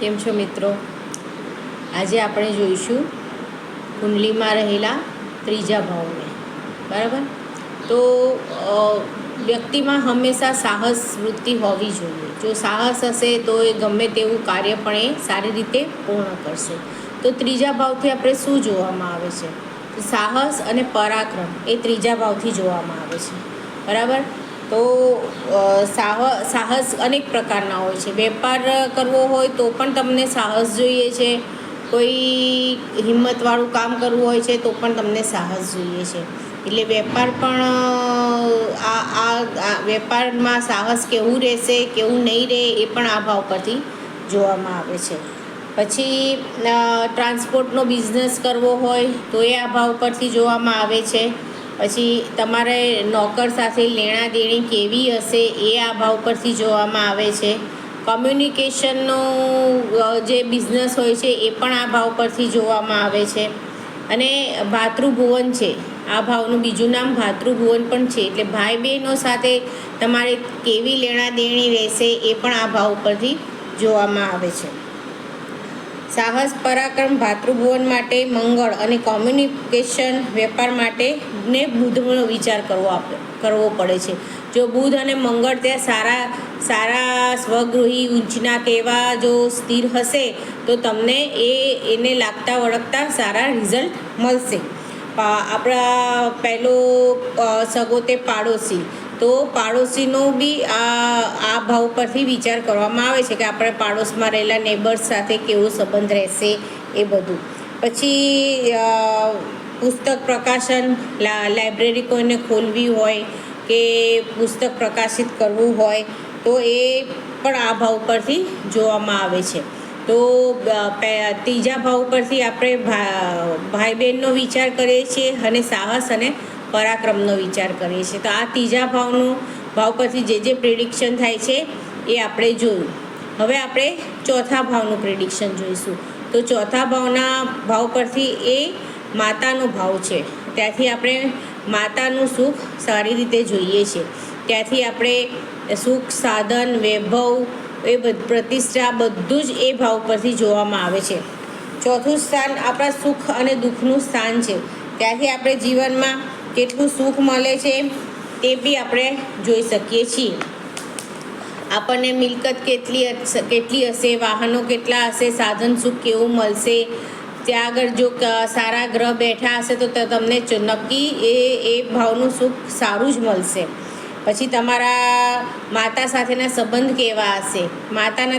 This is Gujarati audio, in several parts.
કેમ છો મિત્રો? આજે આપણે જોઈશું કુંડલીમાં રહેલા ત્રીજા ભાવને. બરાબર? તો વ્યક્તિમાં હંમેશા સાહસ વૃત્તિ હોવી જોઈએ. જો સાહસ હશે તો એ ગમે તેવું કાર્ય પણ એ સારી રીતે પૂર્ણ કરશે. તો ત્રીજા ભાવથી આપણે શું જોવામાં આવે છે? સાહસ અને પરાક્રમ એ ત્રીજા ભાવથી જોવામાં આવે છે. બરાબર? તો સાહસ અનેક પ્રકારના હોય છે. વેપાર કરવો હોય તો પણ તમને સાહસ જોઈએ છે. કોઈ હિંમતવાળું કામ કરવું હોય છે તો પણ તમને સાહસ જોઈએ છે. એટલે વેપાર પણ આ વેપારમાં સાહસ કેવું રહેશે, કેવું નહીં રહે, એ પણ આ ભાવ પરથી જોવામાં આવે છે. પછી ટ્રાન્સપોર્ટનો બિઝનેસ કરવો હોય તો એ આ ભાવ પરથી જોવામાં આવે છે. પછી તમારે નોકર સાથે લેણા દેણી કેવી હશે એ આ ભાવ પરથી જોવામાં આવે છે. કમ્યુનિકેશનનો જે બિઝનેસ હોય છે એ પણ આ ભાવ પરથી જોવામાં આવે છે. અને ભાતૃભુવન છે, આ ભાવનું બીજું નામ ભાતૃભુવન પણ છે. એટલે ભાઈ બહેનો સાથે તમારે કેવી લેણા દેણી રહેશે એ પણ આ ભાવ પરથી જોવામાં આવે છે. સાહસ, પરાક્રમ, ભાતૃભુવન માટે મંગળ અને કોમ્યુનિકેશન, વેપાર માટે ને બુધનો વિચાર કરવો પડે છે. જો બુધ અને મંગળ ત્યાં સારા સ્વગૃહી ઊંચના કહેવા જો સ્થિર હશે તો તમને એને લાગતા વળગતા સારા રિઝલ્ટ મળશે. આપણા પહેલો સગો તે પાડોશી, તો પાડોશીનો બી આ ભાવ પરથી વિચાર કરવામાં આવે છે કે આપણે પાડોશમાં રહેલા નેબર્સ સાથે કેવો સંબંધ રહેશે એ બધું. પછી પુસ્તક પ્રકાશન, લાઇબ્રેરી કોઈને ખોલવી હોય કે પુસ્તક પ્રકાશિત કરવું હોય તો એ પણ આ ભાવ પરથી જોવામાં આવે છે. તો ત્રીજા ભાવ પરથી આપણે ભાઈ બહેનનો વિચાર કરીએ છીએ અને સાહસ અને પરાક્રમનો વિચાર કરીએ છીએ. તો આ ત્રીજા ભાવ પરથી જે પ્રિડિક્શન થાય છે એ આપણે જોયું. હવે આપણે ચોથા ભાવનું પ્રિડિક્શન જોઈશું. તો ચોથા ભાવ પરથી એ માતાનો ભાવ છે. ત્યાંથી આપણે માતાનું સુખ સારી રીતે જોઈએ છીએ. ત્યાંથી આપણે સુખ, સાધન, વૈભવ, પ્રતિષ્ઠા બધું જ એ ભાવ પરથી જોવામાં આવે છે. ચોથું સ્થાન આપણા સુખ અને દુઃખનું સ્થાન છે. ત્યાંથી આપણે જીવનમાં કેટલું સુખ મળે છે તે બી આપણે જોઈ શકીએ છીએ. આપણને મિલકત કેટલી હશે, વાહનો કેટલા હશે, સાધન સુખ કેવું મળશે, ત્યાં આગળ જો સારા ગ્રહ બેઠા હશે તો તમને નક્કી એ ભાવનું સુખ સારું જ મળશે. પછી તમારા માતા સાથેના સંબંધ કેવા હશે,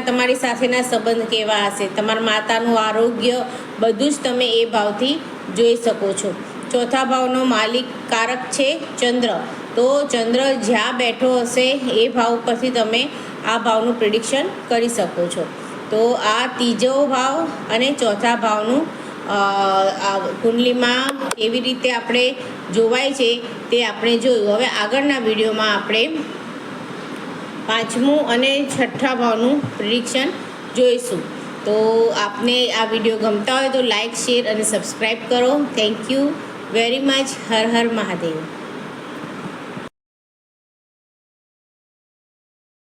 તમારી સાથેના સંબંધ કેવા હશે, તમારા માતાનું આરોગ્ય બધું જ તમે એ ભાવથી જોઈ શકો છો. ચોથા ભાવનો માલિક કારક છે ચંદ્ર. તો ચંદ્ર જ્યાં બેઠો હશે એ ભાવ પરથી તમે આ ભાવનું પ્રિડિક્શન કરી શકો છો. તો આ ત્રીજો ભાવ અને ચોથા ભાવનું કુંડલીમાં કેવી રીતે આપણે જોવાય છે તે આપણે જોયું. હવે આગળના વિડીયોમાં આપણે પાંચમું અને છઠ્ઠા ભાવનું પ્રિડિક્શન જોઈશું. તો આપને આ વિડીયો ગમતા હોય તો લાઈક, શેર અને સબસ્ક્રાઈબ કરો. Thank you very much. Har Har Mahadev.